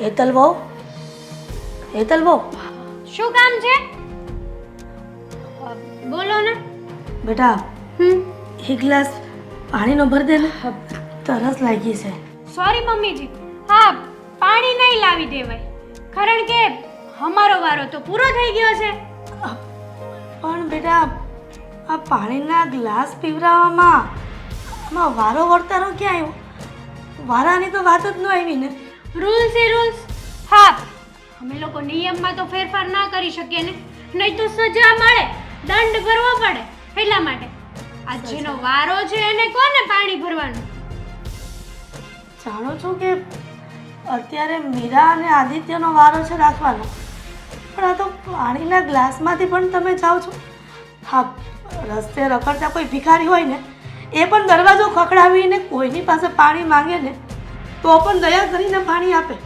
હેતલ બહુ શું કામ છે? બોલો ને. બેટા એક ગ્લાસ પાણીનો ભર દે ને, તરસ લાગી છે. સોરી મમ્મીજી, હા પાણી નહીં લાવી દેવાય, કારણ કે અમારો વારો તો પૂરો થઈ ગયો છે. પણ બેટા આ પાણીના ગ્લાસ પીવડાવવામાં આમાં વારો વર્તારો ક્યાં આવ્યો? વારાની તો વાત જ ન આવી ને. રૂલ્સ એ રૂલ્સ. હા, અમે લોકો નિયમમાં તો ફેરફાર ના કરી શકીએ ને, નહીં તો સજા મળે, દંડ ભરવો પડે. એટલા માટે આ જેનો વારો છે એને કોને પાણી ભરવાનું? જાણો છો કે અત્યારે મીરા અને આદિત્યનો વારો છે રાખવાનો, પણ આ તો પાણીના ગ્લાસમાંથી પણ તમે જાઓ છો. હા, રસ્તે રખડતા કોઈ ભિખારી હોય ને એ પણ દરવાજો ખખડાવીને કોઈની પાસે પાણી માંગે ને તો પણ દયા કરીને પાણી આપે.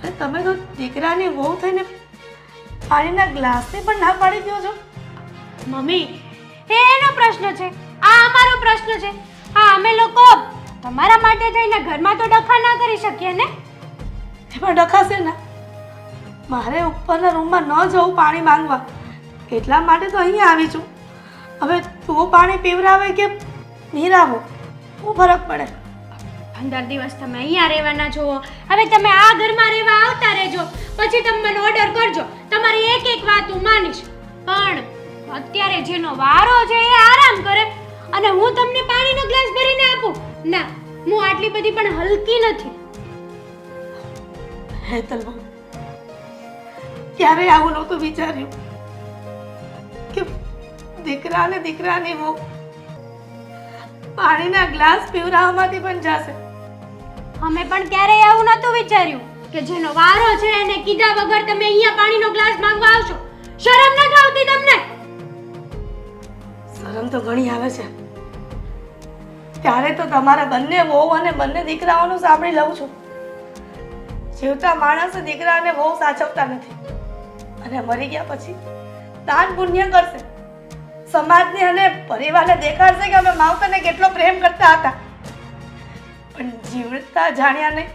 અને તમે તો દીકરાની વહુ થઈને પાણીના ગ્લાસને પણ ના પાડી દો છો. મમ્મી, એ એનો પ્રશ્ન છે, આ અમારો પ્રશ્ન છે. હા, અમે લોકો તમારા માટે થઈને ઘરમાં તો ડખા ના કરી શકીએ ને. એમાં ડખાશે ને, મારે ઉપરના રૂમમાં ન જવું પાણી માંગવા, એટલા માટે તો અહીંયા આવી છું. હવે તું પાણી પીવડાવે કે પીરાવો, શું ફરક પડે? 15 દિવસ તમે અહીંયા રહેવાના છો, હવે તમે આ ઘરમાં રહેવા આવતા રહેજો, પછી તમે મને ઓર્ડર કરજો, તમારી એક એક વાત હું માનીશ. પણ અત્યારે જેનો વારો છે એ આરામ કરે અને હું તમને પાણીનો ગ્લાસ ભરીને આપું? ના, હું આટલી બધી પણ હલકી નથી. હેતલ બહુ, ક્યારે આવું નહોતું વિચાર્યું કે દીકરાને દીકરાની વહુ પાણીના ગ્લાસ પીવડાવવામાંથી પણ જશે. અમે પણ ક્યારેય આવું નહોતું વિચાર્યું કે જેનો વારો છે એને કીધા વગર તમે અહીંયા પાણીનો ગ્લાસ માંગવા આવશો. શરમ નથી આવતી તમને? શરમ તો ઘણી આવે છે. ત્યારે તો તમારા બંને વહુ અને બંને દીકરાઓનું સાંભળી લઉં છું. જીવતા માણસ દીકરા અને વહુ સાચવતા નથી, અને મરી ગયા પછી દાન પુણ્ય કરશે, સમાજને અને પરિવારને દેખાડશે કે અમે માવતરને કેટલો પ્રેમ કરતા હતા. પણ જીવતા જાણ્યા નહીં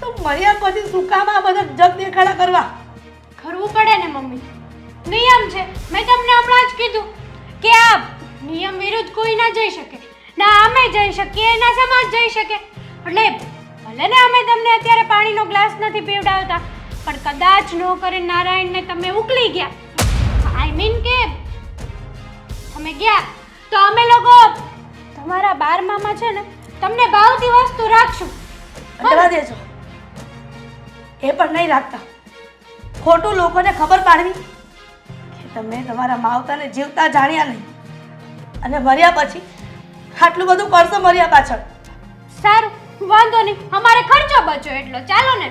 તો મર્યા પછી શું કામ આ બધા જગ દેખાડા કરવા? કરવું પડે ને મમ્મી, નિયમ છે. મેં તમને હમણાં જ કીધું કે આ નિયમ વિરુદ્ધ કોઈ ના જઈ શકે, ના અમે જઈ શકીએ ના સમાજ જઈ શકે. એટલે ભલે ને અમે તમને અત્યારે પાણીનો ગ્લાસ નથી પીવડાવતા, પણ કદાચ નો કરી નારાયણને તમે ઉકલી ગયા, આઈ મીન કે તમે ગયા, તો અમે લોકો તમારા 12મામાં છે ને તમને ભાવતી વસ્તુ રાખશું. કરવા દેજો, એ પણ નહીં રાખતા. ખોટું લોકોને ખબર પાડવી કે તમે તમારા માવતરને જીવતા જાણ્યા નહીં અને મર્યા પછી આટલું બધું કરશો મર્યા પાછળ. સારું, વાંધો નહીં, અમારે ખર્ચો બચ્યો એટલો, ચાલો ને.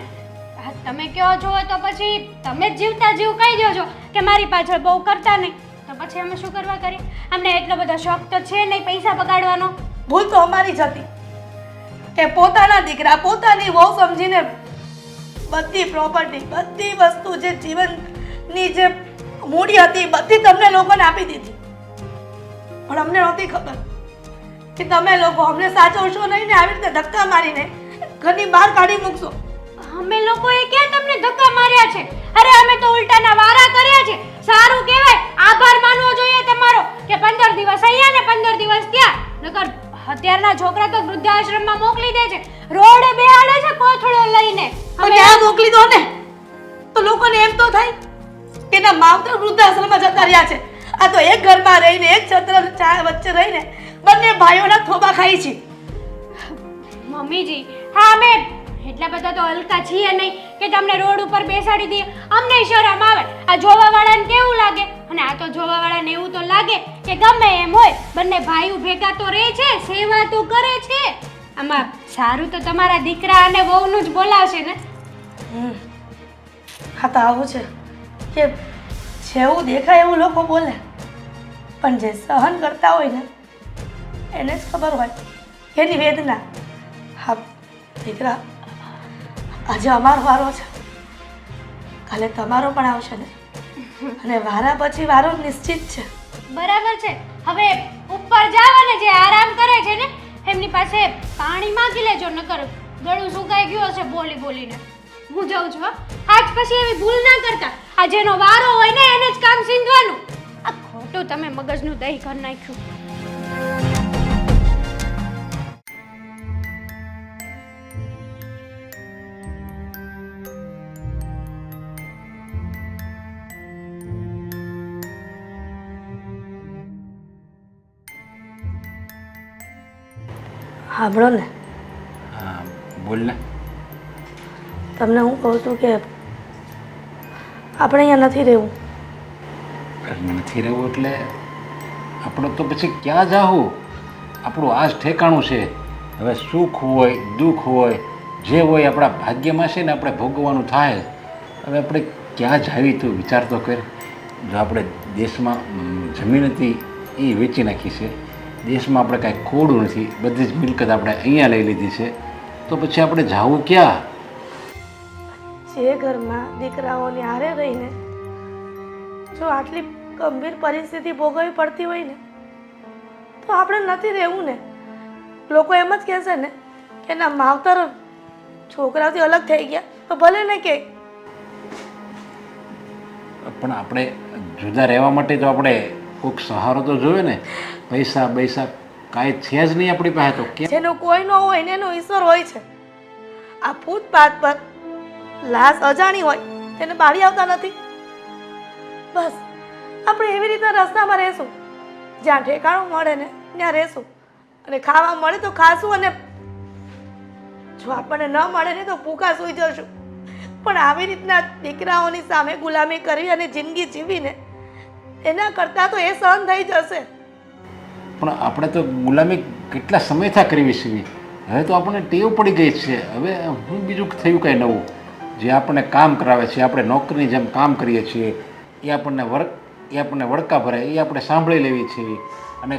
હા, તમે કહો છો તો પછી તમે જ જીવતા જીવ કહી દો છો કે મારી પાછળ બહુ કરતા નહીં, તો પછી અમે શું કરવા કરીએ? અમને એટલો બધો શોખ તો છે નહીં પૈસા બગાડવાનો. ભૂલ તો અમારી જ હતી કે પોતાના દીકરા પોતાની વહુ સમજીને બધી પ્રોપર્ટી, બધી વસ્તુ જે જીવનની જે મૂડી હતી બધી તમને લોકોને આપી દીધી. પણ અમને નહોતી ખબર કે તમે લોકો અમને સાચવશો નહીં ને આવી રીતે ધક્કા મારીને ઘરની બહાર કાઢી મૂકશો. અમે લોકોએ ક્યાં તમને ધક્કા માર્યા છે? અરે અમે તો ઉલટાના વારા કર્યા છે. સારું કહેવાય, આભાર માનવો જોઈએ તમારો કે 15 દિવસ અહીંયા ને 15 દિવસ ત્યાં. નકર અત્યારના છોકરા તો વૃદ્ધાશ્રમમાં મોકલી દે છે, રોડે બેહાડે છે કોથળો લઈને. હવે ત્યાં મોકલી દો ને તો લોકોને એમ તો થાય કે ના માવતર વૃદ્ધાશ્રમમાં જતા રહ્યા છે. આ તો એક ઘરમાં રહીને એક છત્ર વચ્ચે રહીને બંને ભાઈઓના થોબા ખાઈ છે. મમ્મીજી, હા અમે એટલા બધા તો હલકા છીએ નહીં કે તમને રોડ ઉપર બેસાડી દઈએ. અમને શરમ આવે. આ જોવાવાળાને કેવું લાગે? અને આ તો જોવાવાળાને એવું તો લાગે કે ગમે એમ હોય બંને ભાઈઓ ભેગા તો રહે છે, સેવા તો કરે છે. આમાં સારું તો તમારા દીકરા અને વહુનું જ બોલાવશે ને. હા તો આવું છે કે જેવું દેખાય એવું લોકો બોલે, પણ જે સહન કરતા હોય ને એને જ ખબર હોય એની વેદના. હા દીકરા, આજે અમારો વારો છે, કાલે તમારો પણ આવશે ને, અને વારા પછી વારો નિશ્ચિત છે. બરાબર છે. હવે ઉપર જાવ અને જે આરામ કરે છે ને એમની પાસે પાણી માંગી લેજો, નકર ગળું સુકાઈ ગયું હશે બોલી બોલીને. હું જાઉં છું હો. આજ પછી એવી ભૂલ ના કરતા. આ જેનો વારો હોય ને એને જ કામ સીંધવાનું. આ ખોટું તમે મગજનું દહીં કરી નાખ્યું. સાંભળો ને, હા બોલ ને. તમને હું કહું છું કે આપણે અહીંયા નથી રહેવું. નથી રહેવું એટલે આપણો તો પછી ક્યાં જાવું? આપણું આ જ ઠેકાણું છે. હવે સુખ હોય દુઃખ હોય જે હોય આપણા ભાગ્યમાં છે ને આપણે ભોગવવાનું થાય. હવે આપણે ક્યાં જાવી તું વિચાર તો કર. જો આપણે દેશમાં જમીન હતી એ વેચી નાખી છે, દેશમાં આપણે કાંઈ ખોડું નથી, બધી જ મિલકત આપણે અહીંયા લઈ લીધી છે, તો પછી આપણે જાવું ક્યાં? જે ઘરમાં દીકરાઓની હારે રહીને જો આટલી ગંભીર પરિસ્થિતિ ભોગવવી પડતી હોય ને તો આપણે નથી રહેવું ને. લોકો એમ જ કહેશે ને કે ના માવતર છોકરાથી અલગ થઈ ગયા તો ભલે ને કે, પણ આપણે જુદા રહેવા માટે તો આપણે કોઈક સહારો તો જોઈએ ને. પૈસા પૈસા કાંઈ છે જ નહીં આપણી પાસે તો કે જેનો કોઈ ન હોય ને એનો ઈશ્વર હોય છે. આ ફૂટપાથ પર લાશ અજાણી હોય તેને બાળી આવતા નથી. બસ આપણે એવી રીતના રસ્તામાં રહેશું, જ્યાં ઠેકાણું મળે ને ત્યાં રહેશું, અને ખાવા મળે તો ખાશું, અને જો આપણને ન મળે ને તો ભૂખા સૂઈ જશું. પણ આવી રીતના દીકરાઓની સામે ગુલામી કરવી અને જિંદગી જીવીને એના કરતાં તો એ સહન થઈ જશે. પણ આપણે તો ગુલામી કેટલા સમયથી કરવી છે. હવે તો આપણને ટેવ પડી ગઈ છે. હવે હું બીજું થયું કાંઈ નવું જે આપણને કામ કરાવે છે, આપણે નોકરીની જેમ કામ કરીએ છીએ, એ આપણને વળકા ભરે, એ આપણે સાંભળી લેવી છે, અને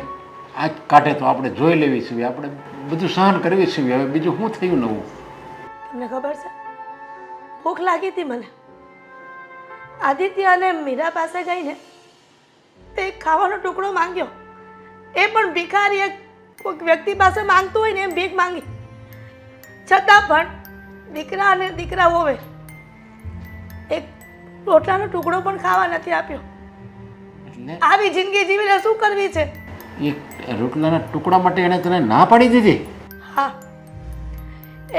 આંખ કાઢે તો આપણે જોઈ લેવી છે, આપણે બધું સહન કરવી છે. હવે બીજું શું થયું નવું? તમને ખબર છે, ભૂખ લાગી હતી મને. આદિત્ય અને મીરા પાસે ગઈને તે ખાવાનો ટુકડો માંગ્યો. એ પણ ભિખારી એક કોઈક વ્યક્તિ પાસે માંગતું હોય ને એમ ભીખ માંગી. છતાં પણ દીકરા અને દીકરા હોવે એક રોટલાનો ટુકડો પણ ખાવા નથી આપ્યો. એટલે આવી જિંદગી જીવીને શું કરવી છે? એ રોટલાના ટુકડા માટે એણે તને ના પાડી દીધી? હા,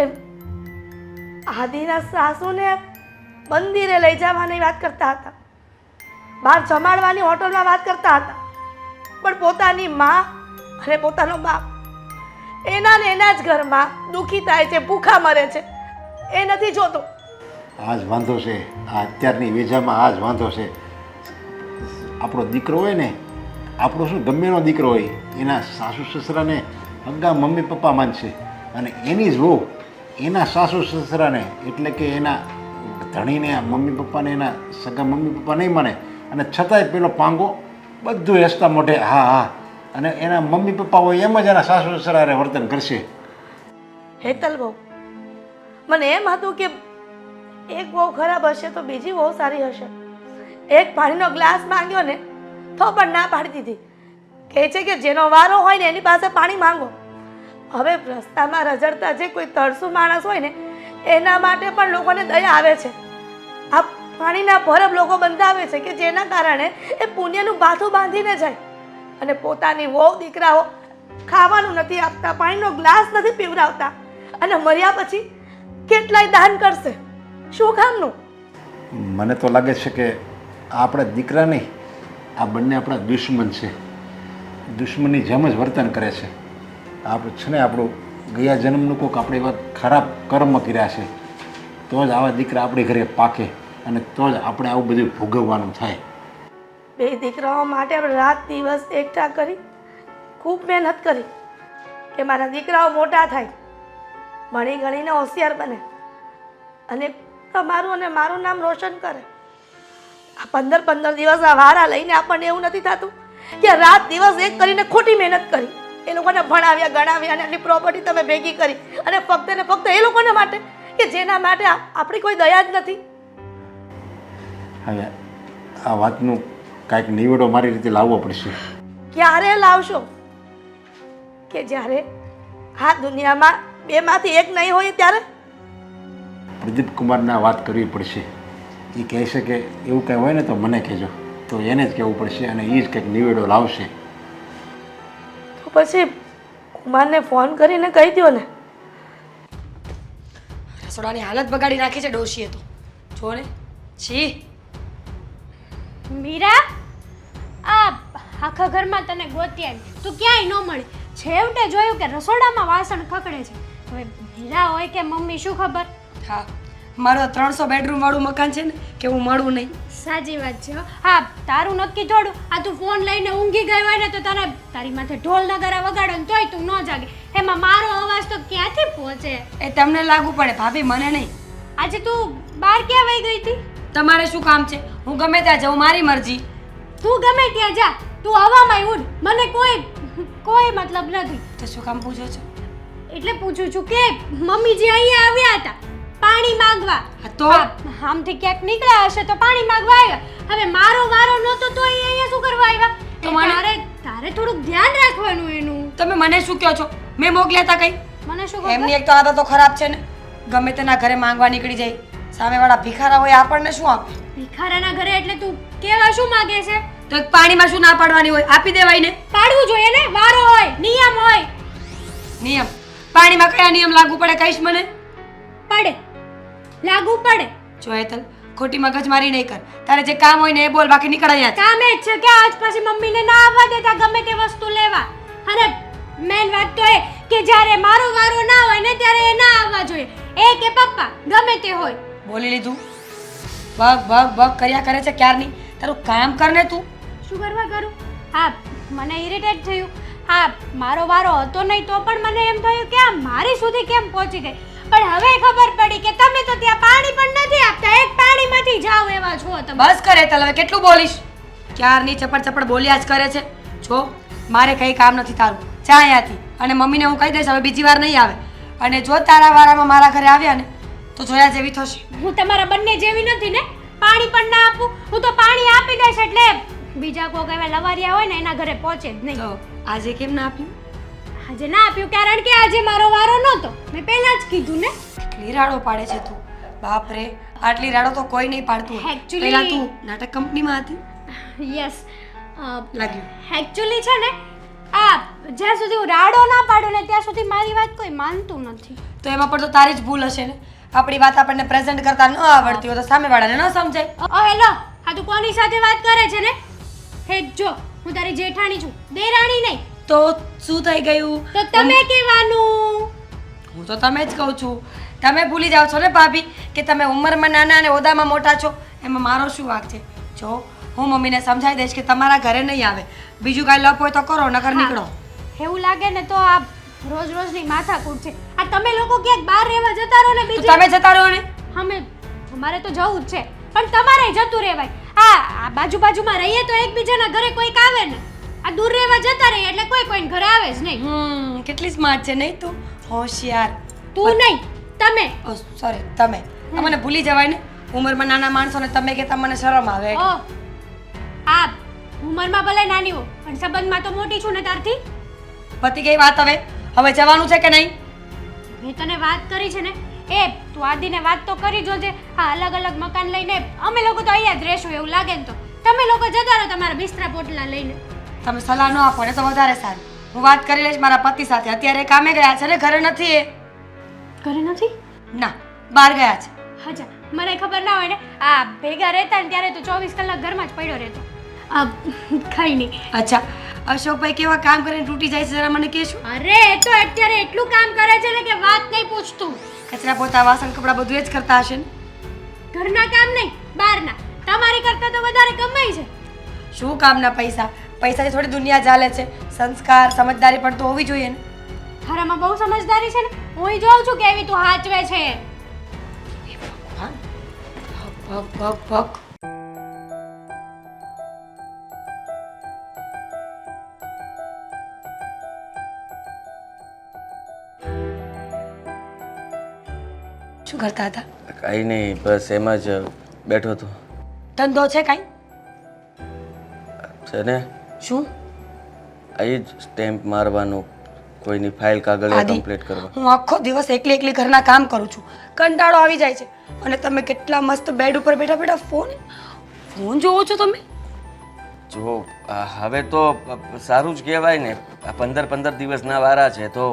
એમ આદિના સાસુને મંદિરે લઈ જવાની વાત કરતા હતા, બહાર જમાડવાની હોટલમાં વાત કરતા હતા, પણ પોતાની માં અને પોતાનો બાપ એના ને એના જ ઘરમાં દુઃખી થાય છે, ભૂખા મરે છે, એ નથી જોતો. આ જ વાંધો છે. આ અત્યારની વેજામાં આ જ વાંધો છે. આપણો દીકરો હોય ને, આપણો શું ગમે એનો દીકરો હોય, એના સાસુ સસરાને હગા મમ્મી પપ્પા માનશે, અને એની જ વહુ એના સાસુ સસરાને એટલે કે એના ધણીને મમ્મી પપ્પાને એના સગા મમ્મી પપ્પા નહીં માને, અને છતાંય પેલો પાંગો બધું હસતા મોઢે હા હા, અને એના મમ્મી પપ્પા હોય એમ જ એના સાસુ સસરાને વર્તન કરશે. હેતલ બહુ, મને એમ હતું કે એક બહુ ખરાબ હશે તો બીજી બહુ સારી હશે. એક પાણીનો ગ્લાસ માંગ્યો ને તો પણ ના પાડી દીધી. કહે છે કે જેનો વારો હોય ને એની પાસે પાણી માંગો. હવે રસ્તામાં રઝળતા જે કોઈ તરસુ માણસ હોય ને એના માટે પણ લોકોને દયા આવે છે. આ પાણીના ભરબ લોકો બંધાવે છે કે જેના કારણે એ પુણ્યનું બાથું બાંધીને જાય, અને પોતાની વહુ દીકરાઓ ખાવાનું નથી આપતા, પાણીનો ગ્લાસ નથી પીવડાવતા, અને મર્યા પછી કેટલાય દાન કરશે. શું કામનું? મને તો લાગે છે કે આ આપણા દીકરા નહીં, આ બંને આપણા દુશ્મન છે. દુશ્મનની જેમ જ વર્તન કરે છે. આપણે છે ને આપણું ગયા જન્મનું કોઈક આપણે એવા ખરાબ કર્મ કર્યા છે, તો જ આવા દીકરા આપણી ઘરે પાકે, અને તો જ આપણે આવું બધું ભોગવવાનું થાય. બે દીકરાઓ માટે આપણે રાત દિવસ એકઠા કરી ખૂબ મહેનત કરી કે મારા દીકરાઓ મોટા થાય, ભણી ગણીને હોશિયાર બને, અને તમારું અને મારું નામ રોશન કરે. આ 15 દિવસ આ વારા લઈને આપણને એવું નથી થતું કે રાત દિવસ એક કરીને ખોટી મહેનત કરી, એ લોકોને ભણાવ્યા ગણાવ્યા અને આટલી પ્રોપર્ટી તમે ભેગી કરી, અને ફક્ત ને ફક્ત એ લોકોને માટે કે જેના માટે આપણી કોઈ દયા જ નથી. હવે આ વાતનું કાંઈક નિવેડો મારી રીતે લાવવો પડશે. ક્યારે લાવશો? કે જ્યારે આ દુનિયામાં બેમાંથી એક નહીં હોય ત્યારે? પ્રદીપ કુમારના વાત કરવી પડશે. એ કહે છે કે એવું કંઈ હોય ને તો મને કહેજો, તો એને જ કહેવું પડશે અને એ જ કંઈક નિવેડો લાવશે. તો પછી કુમારને ફોન કરીને કહી દો ને. રસોડાની હાલત બગાડી નાખી છે ડોશીએ તો. જો ને, છી. મીરા, આ આખા ઘરમાં તને ગોતી આવી, તું ક્યાંય ન મળી. છેવટે જોયું કે રસોડામાં વાસણ ખકડે છે. હવે મીરા હોય કે મમ્મી, શું ખબર. હા, મારો 300 બેડરૂમ વાળું મકાન છે ને કે હું મળું નહીં. સાચી વાત છે હો. હા, તારું નક્કી થોડું. આ તું ફોન લઈને ઊંઘી ગઈ હોય ને તો તને તારી માથે ઢોલ નગારા વગાડો ને તોય તું ન જાગે. એમાં મારો અવાજ તો ક્યાંથી પહોંચે? એ તમને લાગુ પડે, ભાભી, મને નહીં. આજે તું બહાર ક્યાં વહી ગઈ હતી? તમારે શું કામ છે? હું ગમે ત્યાં જાઉં, મારી મરજી. તું ગમે ત્યાં જા, તું હવામાં ઉડ, મને કોઈ મતલબ નથી. તો શું કામ પૂછો છો? એટલે પૂછું છું કે મમ્મીજી અહીંયા આવ્યા હતા પાણી માંગવા. હા તો? આમથી ક્યાંક નીકળ્યા હશે તો પાણી માંગવા આવ્યા. હવે મારો વારો નહોતો તો એ અહીંયા શું કરવા આવ્યા? તો મને- તારે થોડુંક ધ્યાન રાખવાનું એનું. તમે મને શું કહો છો? મેં મોકલ્યા હતા કઈ? મને શું ખબર? એમની એક તો આદતો ખરાબ છે ને, ગમે તેના ઘરે માંગવા નીકળી જાય. સામેવાળા ભિખારા હોય, આપણને શું આપે? ભિખારાના ઘરે એટલે તું કેવા શું માંગે છે? તો એક પાણીમાં શું ના પાડવાની હોય? આપી દેવાય ને. પાડવું જોઈએ ને, વારો હોય, નિયમ હોય. નિયમ? પાણીમાં કયા નિયમ લાગુ પડે કહીશ મને? પડે, લાગુ પડે. જો હેતલ, ખોટી મગજમારી નહીં કર. તારે જે કામ હોય ને એ બોલ, બાકી નીકળ અહીંયાથી. કામ એ જ છે કે આજ પછી મમ્મીને ના આવવા દેતા ગમે તે વસ્તુ લેવા. અને મેન વાત તો એ કે જ્યારે મારો વારો ના હોય ને ત્યારે એ ના આવવા જોઈએ. એ કે પપ્પા ગમે તે હોય. બોલી લીધું? બગ બગ બગ કર્યા કરે છે ક્યારની. તારું કામ કર ને તું. શું કરવા કરું? હા, મને ઇરિટેટ થયું. હા, મારો વારો હતો નહીં તો પણ મને એમ થયું કે આ મારી સુધી કેમ પહોંચી ગઈ. પણ હવે ખબર પડી કે તમે તો ત્યાં પાણી પણ નથી આપતા, એક પાણીમાંથી જાવ એવા છો તમે. બસ કરે હેતલ, હવે કેટલું બોલીશ? ક્યારની ચપડ ચપડ બોલ્યા જ કરે છે. જો મારે કંઈ કામ નથી તારું, જા અહીંયાથી. અને મમ્મીને હું કહી દઈશ હવે બીજી વાર નહીં આવે. અને જો તારા વારામાં મારા ઘરે આવ્યા ને તો જોયા જેવી થશે. હું તમારા બંને જેવી નથી ને, પાણી પણ ના આપું. હું તો પાણી આપી દઈશ એટલે બીજા કોઈ એવા લવારિયા હોય ને એના ઘરે પહોંચે જ નહીં. તો આજે કેમ ના આપ્યું? આજે ના આપ્યું કારણ કે આજે મારો વારો નહોતો. મેં પહેલા જ કીધું ને. કેટલી રાડો પાડે છે તું. બાપ રે, આટલી રાડો તો કોઈ નહીં પાડતું હોય. Actually- પહેલા તું નાટક કંપનીમાં હતી. યસ, લાગ્યું. એકચ્યુઅલી છે ને આ જ્યાં સુધી હું રાડો ના પાડું ને ત્યાં સુધી મારી વાત કોઈ માનતું નથી. તો એમાં પણ તો તારી જ ભૂલ હશે ને. આપણી વાત આપણને પ્રેઝન્ટ કરતા ન આવડતી હોય તો સામેવાળાને ન સમજાય. હેલો, આ તું કોની સાથે વાત કરે છે ને? હે જો, હું તારી જેઠાણી છું, દેરાણી નહીં. તો શું થઈ ગયું? તો તમે કહેવાનું. હું તો તમે જ કહું છું. તમે ભૂલી જાઓ છો ને ભાભી કે તમે ઉંમરમાં નાના અને ઓદામાં મોટા છો. એમાં મારો શું વાંક છે? જો હું મમ્મીને સમજાવી દઈશ કે તમારા ઘરે નહીં આવે. બીજું કાંઈ લપ હોય તો કરો, નકર નીકળો. એવું લાગે ને તો આ રોજ રોજની માથાકૂટ છે. આ તમે લોકો ક્યાંક બહાર રહેવા જતા રહો ને તો બીજું. તમે જતા રહો ને. અમારે તો જવું જ છે પણ તમારે જતું રહેવાય. આ બાજુમાં રહીએ તો એકબીજાના ઘરે કોઈક આવે ને. આ દૂર રહેવા જતા રહીએ એટલે કોઈ કોઈને ઘરે આવે જ નહીં. કેટલી સ્માર્ટ છે નહીં તું? હોશિયાર. તું નહીં, તમે. ઓ સોરી, તમે. મને ભૂલી જવાય ને. ઉંમરમાં નાના માણસોને તમે કહેતા મને શરમ આવે. ઓ આ ઉંમરમાં ભલે નાની હો પણ સંબંધમાં તો મોટી છું ને તારથી. પતી ગઈ વાત. હવે જવાનું છે કે નહીં? મેં તને વાત કરી છે ને એ તું આદિને વાત તો કરી જોજે. હા, અલગ અલગ મકાન લઈને અમે લોકો તો અહીંયા જ રહેશું એવું લાગે ને તો તમે લોકો જતા રહો તમારા બિસ્તરા પોટલા લઈને. તમે સલાહ ન આપો ને તો વધારે સારું. હું વાત કરી લઈશ મારા પતિ સાથે. અત્યારે કામે ગયા છે ને, ઘરે નથી એ. ઘરે નથી? ના, બહાર ગયા છે. અચ્છા, મને ખબર ના હોય ને. આ ભેગા રહેતા ને ત્યારે તો 24 કલાક ઘરમાં જ પડ્યો રહેતો. કઈ નહીં. અચ્છા, અશોકભાઈ કેવા કામ કરીને તૂટી જાય છે જરા મને કહેશો? અરે એ તો અત્યારે એટલું કામ કરે છે ને કે વાત નહીં પૂછતું. કચરા પોતા વાસણ કપડા બધું એ જ કરતા હશે ને? ઘરના કામ નહીં, બહારના. તમારી કરતા તો વધારે કમાઈ છે. શું કામના પૈસા? પૈસાથી થોડી દુનિયા ચાલે છે. સંસ્કાર સમજદારી પણ તો હોવી જોઈએ ને. થારામાં બહુ સમજદારી છે ને. હું જોઉં છું કેવી તું હાચવે છે. ભગવાન, ભગ ભગ ભગ. શું કરતા હતા? કાંઈ નહીં, બસ એમ જ બેઠો હતો. ધંધો છે કાંઈ? છે ને, શું? અહીં જ સ્ટેમ્પ મારવાનું, કોઈની ફાઇલ કાગળિયા આદિ, કમ્પ્લીટ કરવા. હું આખો દિવસ એકલી એકલી ઘરના કામ કરું છું, કંટાળો આવી જાય છે અને તમે કેટલા મસ્ત બેડ ઉપર બેઠા બેઠા ફોન જોવો છો તમે. જો હવે તો સારું જ કહેવાય ને, આ 15 દિવસના વારા છે તો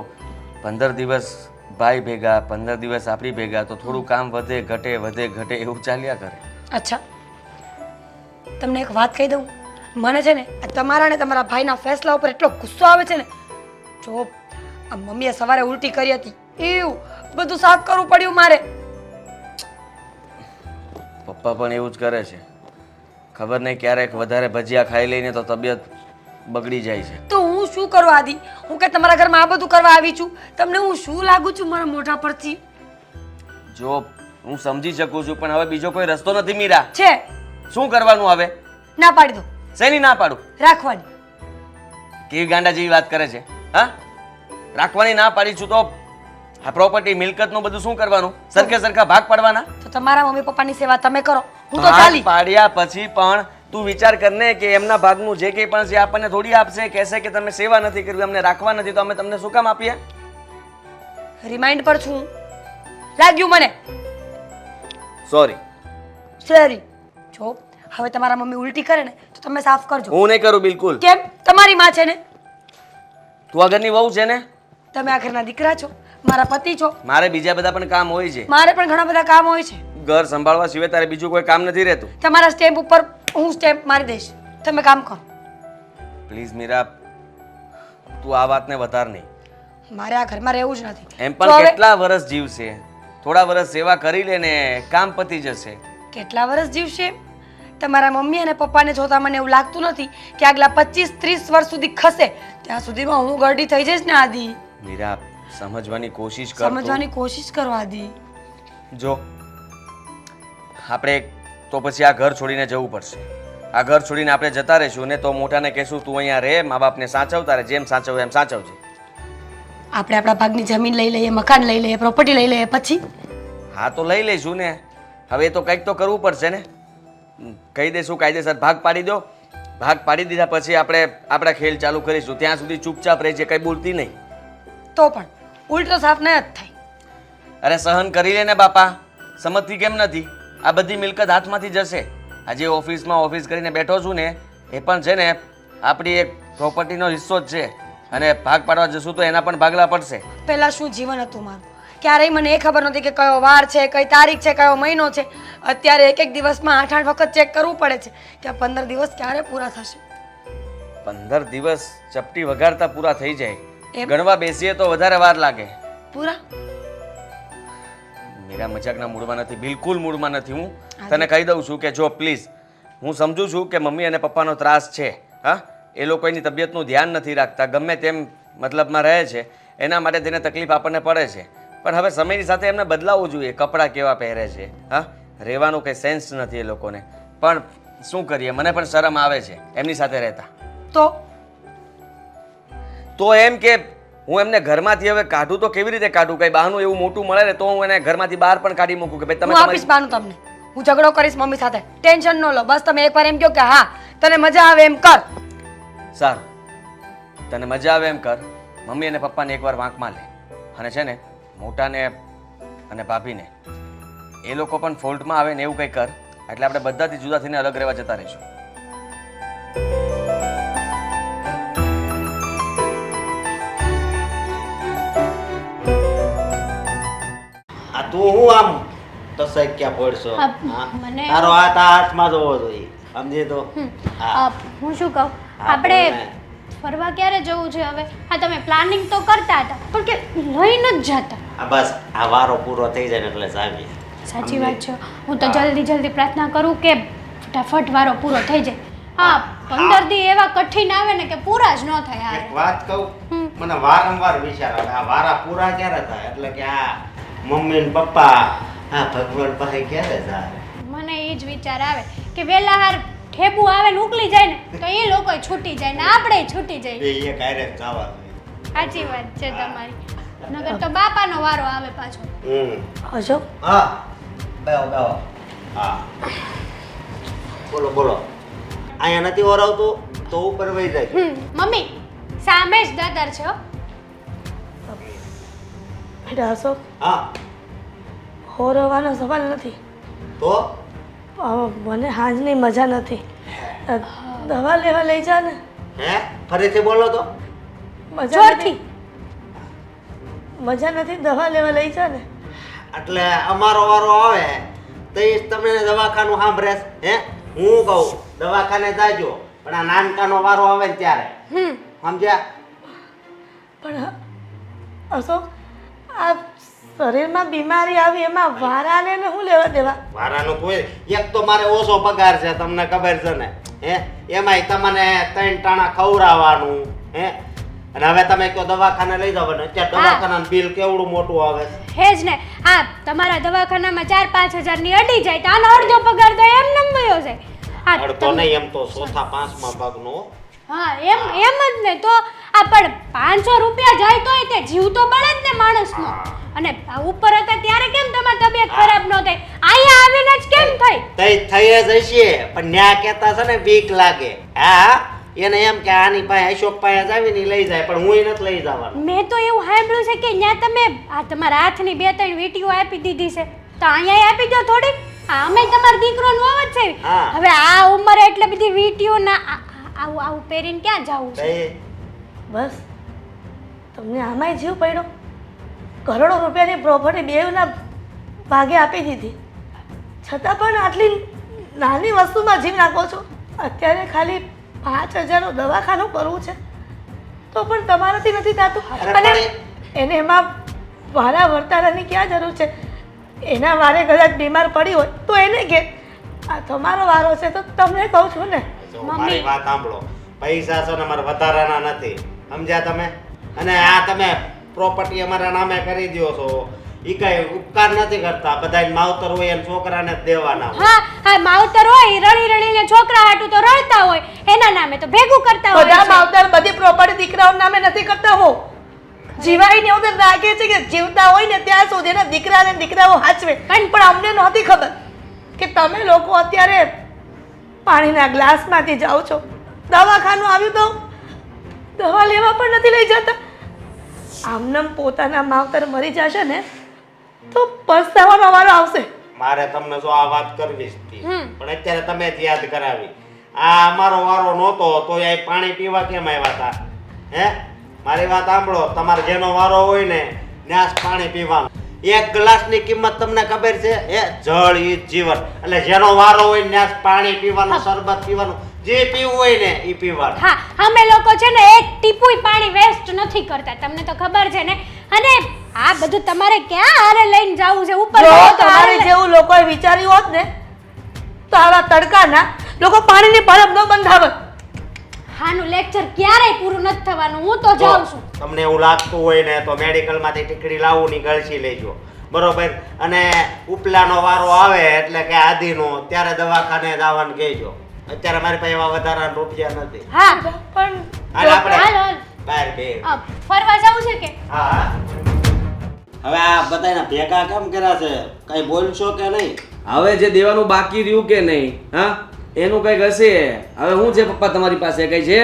15 દિવસ ભાઈ ભેગા, 15 દિવસ આપણી ભેગા, તો થોડું કામ વધે ઘટે એવું ચાલ્યા કરે. અચ્છા, તમને એક વાત કહી દઉં, મને છે ને આ તમારા ને તમારા ભાઈના ફેસલા ઉપર એટલો ગુસ્સો આવે છે ને. જો આ મમ્મીએ સવારે ઉલટી કરી હતી, એવું બધું સાફ કરવું પડ્યું મારે. પપ્પા પણ એવું જ કરે છે. ખબર નહીં ક્યારેક વધારે ભજીયા ખાઈ લઈને તો તબિયત બગડી જાય છે. તો હું શું કરું આદિ? હું કે તમારા ઘરમાં આ બધું કરવા આવી છું? તમને હું શું લાગુ છું મારા મોઢા પરથી? જો હું સમજી શકું છું, પણ હવે બીજો કોઈ રસ્તો નથી મીરા. છે શું કરવાનું હવે? ના પાડી દો. શેની ના પાડું? રાખવાની. કેવી ગાંડા જેવી વાત કરે છે? હા, રાખવાની ના પાડી છું તો આ પ્રોપર્ટી મિલકતનું બધું શું કરવાનું? સરખા ભાગ પાડવાના? તો તમારા મમ્મી પપ્પાની સેવા તમે કરો, હું તો ભાગ ચાલી. પાડ્યા પછી પણ તું વિચાર કરને કે એમના ભાગનું જે કંઈ પણ છે આપણને થોડી આપશે. કહેશે કે તમે સેવા નથી કરવી, અમને રાખવા નથી, તો અમે તમને શું કામ આપીએ? રિમાઇન્ડ પર છું, લાગ્યું મને. સોરી. સોરી. જો હવે તમારા મમ્મી ઉલટી કરે ને તો તમે સાફ કરજો. હું નહીં કરું બિલકુલ. કેમ? તમારી માં છે ને, તું આ ઘરની વહુ છે ને, તમે આ ઘરના દીકરા છો, મારા પતિ છો. મારે બીજા બધા પણ કામ હોય છે. મારે પણ ઘણા બધા કામ હોય છે. ઘર સંભાળવા સિવાય તારે બીજું કોઈ કામ નથી રહેતું. તમારા સ્ટેમ્પ ઉપર હું સ્ટેમ્પ મારી દઈશ, તમે કામ કરો. પ્લીઝ મીરા, તું આ વાતને વધાર નહીં. મારે આ ઘરમાં રહેવું જ નથી. એમ તો પણ હવે કેટલા વર્ષ જીવશે? થોડા વર્ષ સેવા કરી લે ને કામ પતી જશે. કેટલા વર્ષ જીવશે? તમારા મમ્મી અને પપ્પાને જોતા મને એવું લાગતું નથી કે આગલા 25-30 વર્ષ સુધી ખસે. ત્યાં સુધીમાં હું ગરડી થઈ જઈશ ને આદિ. મીરા, સમજવાની કોશિશ કર. સમજવાની કોશિશ કરો આદિ. જો આપણે તો પછી આ ઘર છોડીને જવું પડશે. આ ઘર છોડીને આપણે જતા રહીશું ને તો મોટાને કહેશું તું અહીંયા રહે, મા બાપને સાચવતા રહે, જેમ સાચવ એમ સાચવજે. આપણે આપણા ભાગની જમીન લઈ લઈએ, મકાન લઈ લઈએ, પ્રોપર્ટી લઈ લઈએ, પછી હા તો લઈ લઈશું ને. હવે તો કંઈક તો કરવું પડશે ને. કહી દઈશું કાયદેસર ભાગ પાડી દો. ભાગ પાડી દીધા પછી આપણે આપણા ખેલ ચાલુ કરીશું. ત્યાં સુધી ચૂપચાપ રહેજે, કંઈ બોલતી નહીં. તો પણ ઉલટો સાફ ન જ થાય. અરે સહન કરી લે ને બાપા, સમજતી કેમ નથી? આ બધી મિલકત હાથમાંથી જશે. આજે ઓફિસમાં ઓફિસ કરીને બેઠો છું ને, એ પણ છે ને આપણી એક પ્રોપર્ટીનો હિસ્સો જ છે. અને ભાગ પાડવા જશું તો એના પણ ભાગલા પડશે. પહેલા શું જીવન હતું મારું, ક્યારેય મને એ ખબર નહોતી કે કયો વાર છે, કઈ તારીખ છે, કયો મહિનો છે. અત્યારે એક દિવસમાં 8 વખત ચેક કરવું પડે છે કે આ 15 દિવસ ક્યારે પૂરા થશે. 15 દિવસ ચપટી વગાડતા પૂરા થઈ જાય. એમ? ગણવા બેસીએ તો વધારે વાર લાગે. પૂરા? મીરા, મજાકના મૂડમાં નથી, બિલકુલ મૂડમાં નથી. હું તને કહી દઉં છું કે જો પ્લીઝ, હું સમજુ છું કે મમ્મી અને પપ્પાનો ત્રાસ છે. હા, એ લોકો એની તબિયતનું ધ્યાન નથી રાખતા, ગમે તેમ મતલબમાં રહે છે, એના માટે તેને તકલીફ આપણને પડે છે. પણ હવે સમયની સાથે એમને બદલાવવું જોઈએ. કપડાં કેવા પહેરે છે, હા, રહેવાનું કંઈ સેન્સ નથી એ લોકોને. પણ શું કરીએ, મને પણ શરમ આવે છે એમની સાથે રહેતા. તો એમ કે હું એમને ઘરમાંથી હવે કાઢું તો કેવી રીતે કાઢું? કઈ બહાનું એવું મોટું મળે ને તો હું એને ઘરમાંથી બહાર પણ કાઢી મૂકું કે ભાઈ તમે હું આપીશ બાનું તમને. હું ઝઘડો કરીશ મમ્મી સાથે, ટેન્શન ન લો. બસ તમે એકવાર એમ કહો કે હા તને મજા આવે એમ કર. સારું, તને મજા આવે એમ કર. મમ્મી અને પપ્પાને એકવાર વાંકમાં લે. અને છે ને મોટાને અને ભાભીને, એ લોકો પણ ફોલ્ટમાં આવે ને એવું કંઈ કર. એટલે આપણે બધાથી જુદા થઈને અલગ રહેવા જતા રહીશું. આ તું હું આમ તસક્યા પડશો? હા, હા? મને- તારો હાથ આ હાથમાં જોવો જોઈએ, સમજે તો? હા. હું શું કહું, હા, આપણે બોલ ને. ફરવા ક્યારે જવું છે હવે? હા, તમે પ્લાનિંગ તો કરતા હતા પણ કે લઈને જ જતા. આ બસ આ વારો પૂરો થઈ જાય ને એટલે જાવીએ. સાચી વાત છે. હું તો જલ્દી પ્રાર્થના કરું કે ફટાફટ વારો પૂરો થઈ જાય. હા, 15 દી એવા કઠિન આવે ને કે પૂરા જ ન થાય. એક વાત કહું, મને વારંવાર વિચાર આવે આ વારા પૂરા ક્યારે થાય, એટલે કે આ મમ્મી ને પપ્પા આ ભગવાન પાસે ક્યારે જાય. મને એ જ વિચાર આવે કે વેલા હાર ઠેબુ આવે ને ઉકલી જાય ને તો એ લોકો છૂટી જાય ને આપણે છૂટી જાય. બે એક હારે જ જવા જોઈએ. સાચી વાત છે તમારી. નગર તો બાપાનો વારો આવે પાછો. અશોક, હા, બેહો બેહો. હા, બોલો બોલો. અહીંયા નથી ઓરાવતું તો ઉપર વહી જાય. મમ્મી સામે જ દાદર છે હો. બેટા અશોક, હા હો રહેવાનો સવાલ નથી. તો મને હાજની મજા નથી. દવા લેવા લઈ જા ને. હે ફરીથી બોલો તો. મજા જોરથી નથી. મજા નથી, દવા લેવા લઈ જા ને. એટલે અમારો વારો આવે તો એ તમને દવાખાનું સાંભળે હે? હું કહું દવાખાને જાજો, પણ આ નાનકાનો વારો આવે ને ત્યારે સમજ્યા? પણ અશોક, આ શરીરમાં બીમારી આવી એમાં વારાને ને શું લેવા દેવા? વારાનું કોઈ એક તો મારે ઓછો પગાર છે, તમને ખબર છે ને હે? એમાંય તમને 3 ટાણા ખવડાવવાનું હે? અને હવે તમે કહો દવાખાને લઈ જાવ ને, અત્યારે દવાખાનાનું બિલ કેવડું મોટું આવે છે. હે જ ને. હા, તમારા દવાખાનામાં 4-5 હજારની અડી જાય તો આનો અડધો પગાર તો એમ નમ વયો જાય. હા, અડધો નહીં, એમ તો ચોથા પાંચમા ભાગનો. હા, એમ જ ને. તો આ પણ 500 રૂપિયા જાય તોય તે જીવ તો બળે જ ને માણસનો. અને આ ઉપર હતા ત્યારે કેમ તમારી તબિયત ખરાબ ન થઈ? અહીંયા આવીને જ કેમ થઈ? તઈ થઈ જ હશે, પણ ન્યા કહેતા છે ને બીક લાગે. હા, એને એમ કે આની પાસે અશોક પાસે આવીને લઈ જાય, પણ હું નથી લઈ જવાનો. મેં તો એવું સાંભળ્યું છે કે ત્યાં તમે આ તમારા હાથની 2-3 વીંટીઓ આપી દીધી છે, તો અહીંયા આપી દો થોડીક. અમે તમારો દીકરોનો વહુ જ છે. હા. હવે આ ઉંમરે એટલે બધી વીંટીઓ ના આવું પહેરીને ક્યાં જવું છે? તઈ બસ, તમને આમાંય જીવ પડ્યો. કરોડો રૂપિયાની પ્રોપર્ટી બેવના ભાગે આપી દીધી, છતાં પણ આટલી નાની વસ્તુમાં જીવ નાખો છો. અત્યારે ખાલી 5,000નું દવાખાનું કરવું છે તો પણ તમારાથી નથી થતું. અરે અને પણ એને એમાં વારા વર્તારાની ક્યાં જરૂર છે? એના વારે કદાચ બીમાર પડી હોય તો એને કે આ તમારો વારો છે, તો તમને કહું છું ને. જો મારી વાત સાંભળો, પૈસા છે ને અમારે વધારાના નથી, સમજ્યા તમે? અને આ તમે પ્રોપર્ટી અમારા નામે કરી દો છો, ઈ કઈ ઉપકાર નથી કરતા. બધાય માવતર હોય એમ છોકરાને જ દેવાના હોય. હા હા, માવતર હોય રડીને છોકરા હાટું તો રડતા હોય, એના નામે તો ભેગું કરતા હોય બધા છે. માવતર બધી પ્રોપર્ટી દીકરાઓના નામે નથી કરતા. હો જીવાઈને એવું તો રાખે છે કે જીવતા હોય ને ત્યાં સુધી એના દીકરાને દીકરાઓ હાચવે. પણ અમને નહોતી ખબર કે તમે લોકો અત્યારે પાણીના ગ્લાસમાંથી જાઓ છો. દવાખાનું આવ્યું તો દવા લેવા પણ નથી લઈ જતા. આમનામ પોતાના માવતર મરી જશે ને તો પસ્તાવાનો વારો આવશે. મારે તમને જો આ વાત કરવી જ હતી, પણ અત્યારે તમે જ યાદ કરાવી. આ અમારો વારો નહોતો તો એ પાણી પીવા કેમ આવ્યા હતા? હે, મારી વાત સાંભળો, તમારે જેનો વારો હોય ને ત્યાં જ પાણી પીવાનું. 1 ગ્લાસની કિંમત તમને ખબર છે? જળ ઈ જ જીવન. એટલે જેનો વારો હોય ને ત્યાં જ પાણી પીવાનું, શરબત પીવાનું, જે પીવું હોય ને એ પીવાનું. હા, અમે લોકો છે ને એક ટીપુય પાણી વેસ્ટ નથી કરતા, તમને તો ખબર છે ને. અને આ બધું તમારે ક્યાં હારે લઈને જવું છે? ઉપર જો જાઓ તો હારે તમારી જેવું લોકોએ વિચાર્યું હોત ને તો આવા તડકાના લોકો પાણીની પરબ ન બંધાવત. હાનું લેક્ચર ક્યારેય પૂરું નથી થવાનું. હું તો જાઉં છું. તમને એવું લાગતું હોય ને તો મેડિકલમાંથી ટીકડી લાવું ની ગળસી લેજો, બરોબર? અને ઉપલાનો વારો આવે એટલે કે આદિનો, ત્યારે દવાખાને જવાનું કહેજો. અત્યારે મારી પાસે એવા વધારાના રૂપિયા નથી. હા, પણ હાલ આપણે હાલ હાલ. બહાર બે. ફરવા જવું છે કે? હા. હવે આ બધાના ભેગા કેમ કર્યા છે? કઈ બોલશો કે નહીં? હવે જે દેવાનું બાકી રહ્યું કે નહીં, હા, એનું કંઈક હશે. હવે શું છે પપ્પા તમારી પાસે? કઈ છે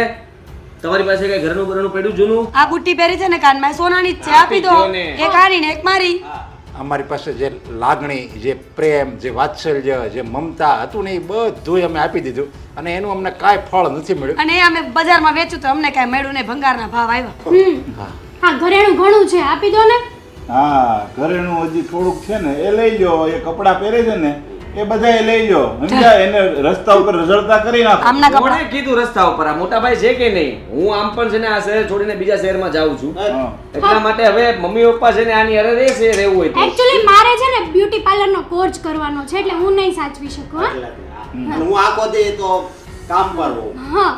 તમારી પાસે? કઈ ઘરનું પડ્યું જૂનું? આ બુટ્ટી પહેરી છે ને કાનમાં, સોનાની જ છે, આપી દો. આપી દ્યો ને. એક આની ને એક મારી. અમારી પાસે જે લાગણી, જે પ્રેમ, જે વાત્સલ્ય, જે મમતા હતું ને એ બધું અમે આપી દીધું, અને એનું અમને કાંઈ ફળ નથી મળ્યું. અને એ અમે બજારમાં વેચ્યું તો અમને કાંઈ મળ્યું નહીં, ભંગારના ભાવ આવ્યા. હા, ઘરેણું ઘણું છે, આપી દો ને. હા, ઘરેણું હજી થોડુંક છે ને એ લઈ લો. એ કપડાં પહેરે છે ને એ બધા લઈ લો, સમજ્યા? એને રસ્તા ઉપર રઝળતા કરી નાખો. આમના કપડા કોણે કીધું રસ્તા ઉપર? આ મોટા ભાઈ છે કે નહીં? હું આમ પણ છે ને આ શહેર છોડીને બીજા શહેરમાં જાઉં છું, હા. એટલા માટે હવે મમ્મી પપ્પા છે ને આની અરે રહેશે, રહેવું હોય તો. એકચ્યુઅલી મારે છે ને બ્યુટી પાર્લરનો કોર્સ કરવાનો છે, એટલે હું નહીં સાચવી શકું. હા? અને હું આખો દી તો કામ પર હોઉં. હા,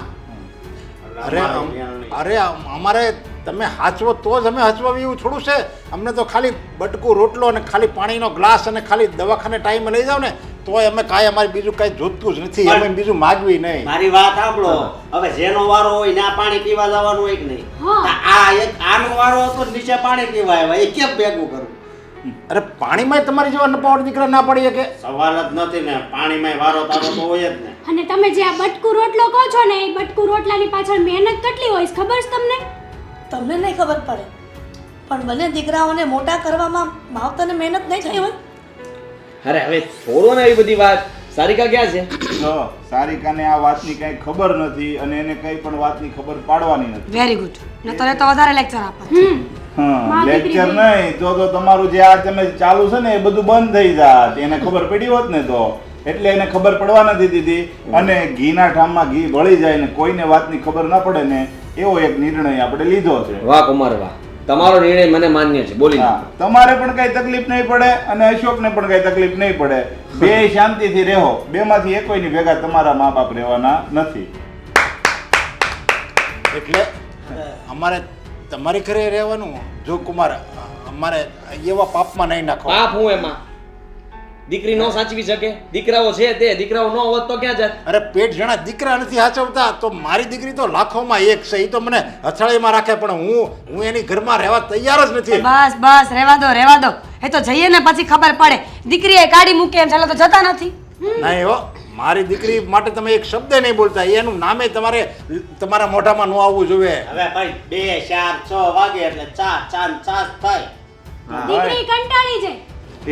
અરે અમારે તમે હાચવો તો જ અમે હચવાવી એવું થોડું છે. અમને તો ખાલી બટકું રોટલો અને ખાલી પાણીનો ગ્લાસ અને ખાલી દવાખાને ટાઈમે લઈ જાવ ને તોય અમે કાંઈ અમારે બીજું કાંઈ જોતું જ નથી. અમે બીજું માગવી નહીં. મારી વાત સાંભળો, હવે જેનો વારો હોય ને આ પાણી પીવા જવાનું હોય કે નહીં? હા. આ એક આનો વારો હતો ને નીચે પાણી પીવા આવ્યા, એ કેમ ભેગું કરવું? અરે પાણીમાં તમારી જેવા નપાવડ દીકરા ના પડી શકે? સવાલ જ નથી ને, પાણીમાં વારો તારો તો હોય જ ને. અને તમે જે આ બટકું રોટલો કહો છો ને, એ બટકું રોટલાની પાછળ મહેનત કેટલી હોય છે ખબર છે તમને? તમને નહીં ખબર પડે. પણ બંને દીકરાઓને મોટા કરવામાં માવતરને મહેનત નહીં થઈ હોય. અરે હવે છોડો ને એવી બધી વાત. સારિકા ક્યાં છે? જો સારિકાને આ વાતની કઈ ખબર નથી અને એને કઈ પણ વાતની ખબર પાડવાની નથી. વેરી ગુડ નતર એ તો વધારે લેક્ચર આપે. હા લેક્ચર નહીં તો તમારું જે આ તમે ચાલુ છે ને એ બધું બંધ થઈ જાત. એને ખબર પડી હોત ને તો એટલે એને ખબર પડવા નથી દીધી અને ઘીના ઠામમાં ઘી બળી જાય ને કોઈને વાતની ખબર ના પડે ને એવો એક નિર્ણય આપણે લીધો છે. વાહ કુમાર વાહ, તમારો નિર્ણય મને માન્ય છે. બોલી હા, તમારે પણ કઈ તકલીફ નહીં પડે અને અશોકને પણ કઈ તકલીફ નહીં પડે. બે શાંતિથી રહો. બેમાંથી એકોયની ભેગા તમારા મા બાપ રહેવાના નથી. એટલે અમારે તમારી ઘરે રહેવાનું. જો કુમાર, અમારે એવા પાપમાં નહીં નાખો. પાપ હું એમાં? દીકરી નો સાચવી શકે? દીકરાઓ છે તે, દીકરાઓ ન હોત તો ક્યાં જાત? અરે પેટ જણા દીકરા નથી સાચવતા તો મારી દીકરી તો લાખોમાં એક છે. એ તો મને હથાળીમાં રાખે પણ હું એની ઘરમાં રહેવા તૈયાર જ નથી. બસ બસ રહેવા દો એ તો જઈએ ને પછી ખબર પડે. દીકરીએ કાઢી મૂકે એમ ચાલો તો જતા નથી. નહીં હો, મારી દીકરી માટે તમે એક શબ્દ નહીં બોલતા. એનું નામે તમારા મોઢામાં ન આવવું જોઈએ. હવે ભાઈ 2 4 6 વાગે એટલે ચા થાય. દીકરી કંટાળી જાય.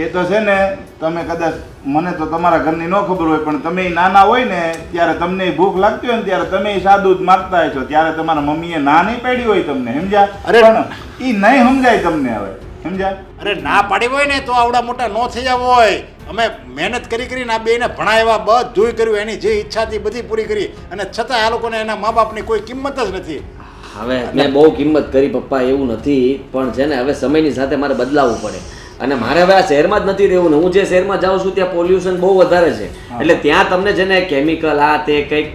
એ તો છે ને તમે કદાચ મને તો તમારા ઘરની ન ખબર હોય પણ તમે નાના હોય ને ત્યારે તમને ભૂખ લાગતી હોય ને ત્યારે તમે સાદું જ માગતા છો. ત્યારે તમારા મમ્મીએ ના નહીં પાડી હોય તમને, સમજ્યા? અરે પણ એ નહીં સમજાય તમને હવે, સમજ્યા? અરે ના પાડી હોય ને તો આવડા મોટા ન થયા હોય. અમે મહેનત કરીને આ બેને ભણાવ્યા, બધુંય કર્યું, એની જે ઈચ્છા હતી બધી પૂરી કરી અને છતાં આ લોકોને એના મા બાપની કોઈ કિંમત જ નથી. હવે મેં બહુ કિંમત કરી પપ્પા, એવું નથી, પણ છે ને હવે સમયની સાથે મારે બદલાવવું પડે અને મારે હવે આ શહેરમાં જ નથી રહેવું ને. હું જે શહેરમાં જાઉં છું ત્યાં પોલ્યુશન બહુ વધારે છે એટલે ત્યાં તમને છે ને કેમિકલ આ તે કંઈક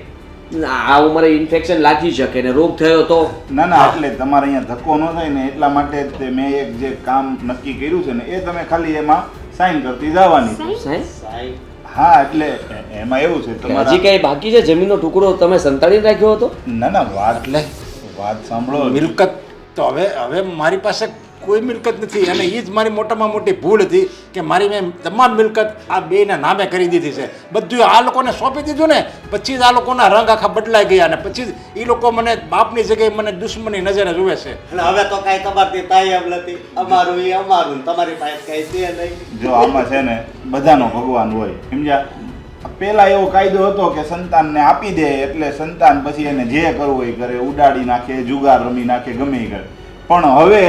આ ઉંમરે ઇન્ફેક્શન લાગી શકે ને રોગ થયો તો. ના એટલે તમારે અહીંયા ધક્કો ન થાય ને એટલા માટે જ તે મેં એક જે કામ નક્કી કર્યું છે ને એ તમે ખાલી એમાં સાઈન કરતી જવાની છે. સાહેબ હા એટલે એમાં એવું છે હજી તમારા કઈ બાકી છે? જમીનનો ટુકડો તમે સંતાડીને રાખ્યો હતો? ના વાત સાંભળો. મિલકત તો હવે મારી પાસે કોઈ મિલકત નથી અને એ જ મારી મોટામાં મોટી ભૂલ હતી કે મેં તમામ મિલકત આ બેના નામે કરી દીધી છે. બધું આ લોકોને સોંપી દીધું ને પછી જ આ લોકોના રંગ આખા બદલાઈ ગયા અને પછી જ એ લોકો મને બાપની જગ્યાએ મને દુશ્મની નજરે જુએ છે. એટલે હવે તો કાંઈ તમારથી થાય એમ નથી. અમારું એ અમારું, તમારી પાસે કાંઈ છે નહીં. જો આમાં છે ને બધાનો ભગવાન હોય, સમજ્યા? પેલા એવો કાયદો હતો કે સંતાનને આપી દે એટલે સંતાન પછી એને જે કરવું હોય કરે, ઉડાડી નાખે, જુગાર રમી નાખે, ગમે એ કરે. પણ હવે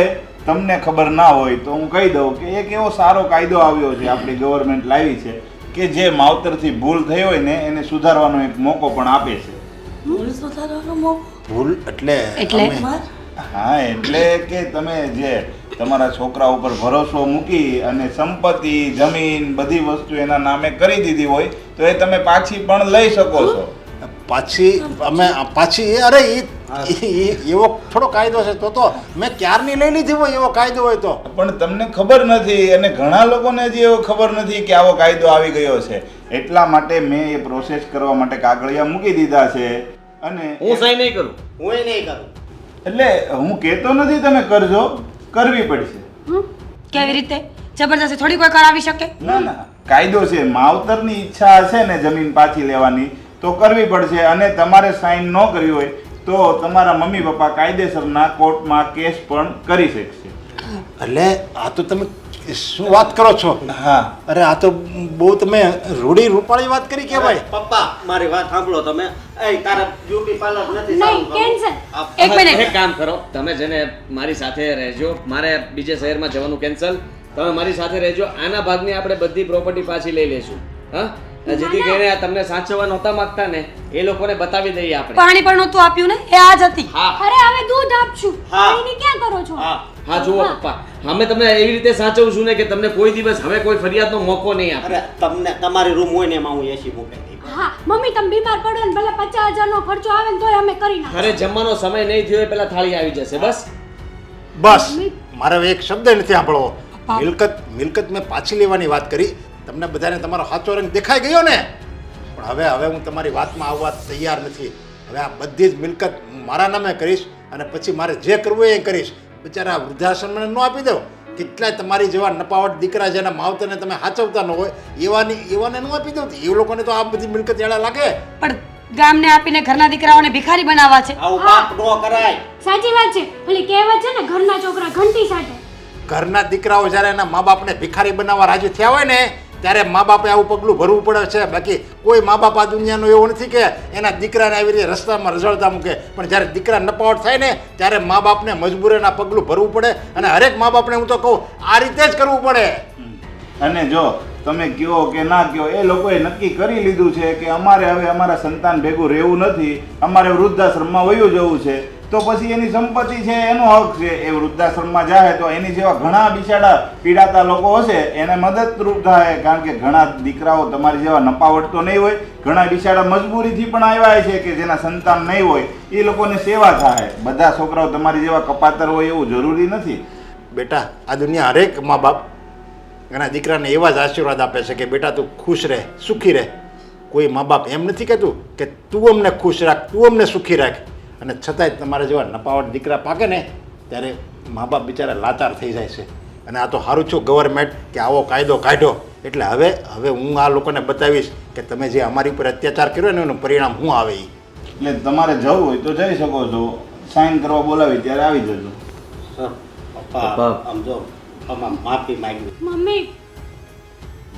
તમને ખબર ના હોય તો હું કહી દઉં કે એક એવો સારો કાયદો આવ્યો છે, આપણી ગવર્મેન્ટ લાવી છે કે જે માવતરથી ભૂલ થઈ હોય ને એને સુધારવાનો એક મોકો પણ આપે છે. ભૂલ સુધારવાનો મોકો? ભૂલ એટલે હા એટલે કે તમે જે તમારા છોકરા ઉપર ભરોસો મૂકી અને સંપત્તિ, જમીન, બધી વસ્તુ એના નામે કરી દીધી હોય તો એ તમે પાછી પણ લઈ શકો છો. પાછી અરે એવો થોડો કાયદો છે તો મેં ક્યારની લઈ લીધી હોય એવો કાયદો હોય તો. પણ તમને ખબર નથી અને ઘણા લોકોને હજી એવો ખબર નથી કે આવો કાયદો આવી ગયો છે. એટલા માટે મેં એ પ્રોસેસ કરવા માટે કાગળિયા મૂકી દીધા છે અને હું સહી નહીં કરું. હું નહીં કરું. એટલે હું કહેતો નથી તમે કરજો, કરવી પડશે. કેવી રીતે? જબરદસ્તી થોડી કોઈ કરાવી શકે? ના કાયદો છે. માવતરની ઈચ્છા હશે ને જમીન પાછી લેવાની તો કરવી પડશે અને તમારે સાઈન ન કરી હોય તો તમારા મમ્મી પપ્પા કાયદેસરના કોર્ટમાં કેસ પણ કરી શકશે. એટલે આ તો તમે શું વાત કરો છો? હા અરે આ તો બહુ તમે રૂડી રૂપાળી વાત કરી કે ભાઈ. પપ્પા મારી વાત સાંભળો તમે. એ તારા બ્યુટી પાર્લર નથી નહીં સારું કરવું? કેન્સલ. એક મિનિટ. એક કામ કરો, તમે જેને મારી સાથે રહેજો, મારે બીજે શહેરમાં જવાનું કેન્સલ. તમે મારી સાથે રહેજો, આના ભાગની આપણે બધી પ્રોપર્ટી પાછી લઈ લેશું. હા, જેથી કરીને તમને સાચવવા નહોતા માંગતા ને એ લોકોને બતાવી દઈએ આપણે. પાણી પણ નહોતું આપ્યું ને એ આ જ હતી. હા અરે હવે દૂધ આપશું. હા. પાણીની ક્યાં કરો છો? હા જુઓ પપ્પા, અમે તમને એવી રીતે સાચવું છું ને કે તમને કોઈ દિવસ હવે કોઈ ફરિયાદનો મોકો નહીં આપે. અરે તમને તમારી રૂમ હોય ને એમાં હું એસી મૂકી દઈ. હા મમ્મી તમે બીમાર પડો ને ભલે 50,000 નો ખર્ચો આવે ને તોય અમે કરી નાખીશું. અરે જમવાનો સમય નહીં થયો એ પેલા થાળી આવી જશે. બસ મારે હવે એક શબ્દ નથી સાંભળવો. મિલકત મેં પાછી લેવાની વાત કરી. તમને બધાને તમારો સાચો રંગ દેખાઈ ગયો ને? પણ હવે હું તમારી વાતમાં આવવા તૈયાર નથી. હવે આ બધી જ મિલકત મારા નામે કરીશ અને પછી મારે જે કરવું એ કરીશ. બિચારા વૃદ્ધાશ્રમ મને ન આપી દો. કેટલાય તમારી જેવા નપાવટ દીકરા જેના માવતરને તમે સાચવતા ન હોય એવાને ન આપી દો. એ લોકોને તો આ બધી મિલકત એડા લાગે. પણ ગામને આપીને ઘરના દીકરાઓને ભિખારી બનાવવા છે. આવું પાપ ન કરાય. સાચી વાત છે. પેલી કહેવત છે ને ઘરના છોકરા ઘંટી સાટે. ઘરના દીકરાઓ જ્યારે એના મા બાપને ભિખારી બનાવવા રાજી થયા હોય ને ત્યારે મા બાપે આવું પગલું ભરવું પડે છે. બાકી કોઈ મા બાપ આ દુનિયાનો એવો નથી કે એના દીકરાને આવી રીતે રસ્તામાં રઝળતા મૂકે, પણ જ્યારે દીકરા નપાવટ થાય ને ત્યારે મા બાપને મજબૂરીના પગલું ભરવું પડે. અને હરેક મા બાપને હું તો કહું આ રીતે જ કરવું પડે. અને જો તમે કહો કે ના કહો, એ લોકોએ નક્કી કરી લીધું છે કે અમારે હવે અમારા સંતાન ભેગું રહેવું નથી, અમારે વૃદ્ધાશ્રમમાં વયું જવું છે, તો પછી એની સંપત્તિ છે, એનો હક છે. એ વૃદ્ધાશ્રમમાં જાય તો એની જેવા ઘણા બિચારા પીડાતા લોકો હશે એને મદદરૂપ થાય. કારણ કે ઘણા દીકરાઓ તમારી જેવા નપાવટ તો નહીં હોય, ઘણા બિચારા મજબૂરીથી પણ આવ્યા છે કે જેના સંતાન નહીં હોય, એ લોકોને સેવા થાય. બધા છોકરાઓ તમારી જેવા કપાતર હોય એવું જરૂરી નથી. બેટા, આ દુનિયા હરેક મા બાપ એના દીકરાને એવા જ આશીર્વાદ આપે છે કે બેટા તું ખુશ રહે, સુખી રહે. કોઈ મા બાપ એમ નથી કહેતું કે તું અમને ખુશ રાખ, તું અમને સુખી રાખ. અને છતાંય તમારા જેવા નપાવટ દીકરા પાકે ને ત્યારે મા બાપ બિચારા લાચાર થઈ જાય છે. અને આ તો સારું છું ગવર્મેન્ટ કે આવો કાયદો કાઢ્યો, એટલે હવે હું આ લોકોને બતાવીશ કે તમે જે અમારી ઉપર અત્યાચાર કર્યો ને એનું પરિણામ શું આવે એ. એટલે તમારે જવું હોય તો જઈ શકો છો, સાઈન કરવા બોલાવી ત્યારે આવી જજો. સર, પપ્પા આમ જો આમાં માફી માંગી. મમ્મી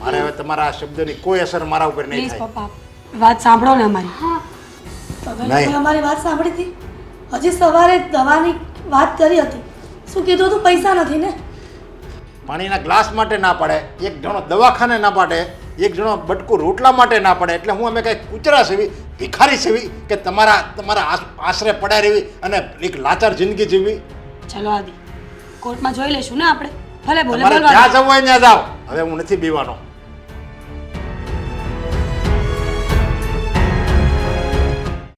મારે હવે તમારા આ શબ્દની કોઈ અસર મારા ઉપર નહીં પ્લીઝ થાય. પપ્પા વાત સાંભળો ને અમારી. હા તમે નહીં. લોકોએ અમારી વાત સાંભળી હતી? હજી સવારે દવાની વાત કરી હતી. શું કીધું હતું? પૈસા નથી ને? પાણીના ગ્લાસ માટે ના પાડે, એક જણો દવાખાને ના પાડે, એક જણો બટકું રોટલા માટે ના પાડે. એટલે હું અમે કંઈ કૂતરા સેવી, ભિખારી સેવી કે તમારા આશરે પડ્યા રહેવી અને એક લાચાર જિંદગી જીવવી? ચલો આદિ, કોર્ટમાં જોઈ લેશું ને આપણે. ભલે બોલે તમારે બોલવા જ્યાં જવું હોય ત્યાં જાઓ. હવે હું નથી બીવાનો.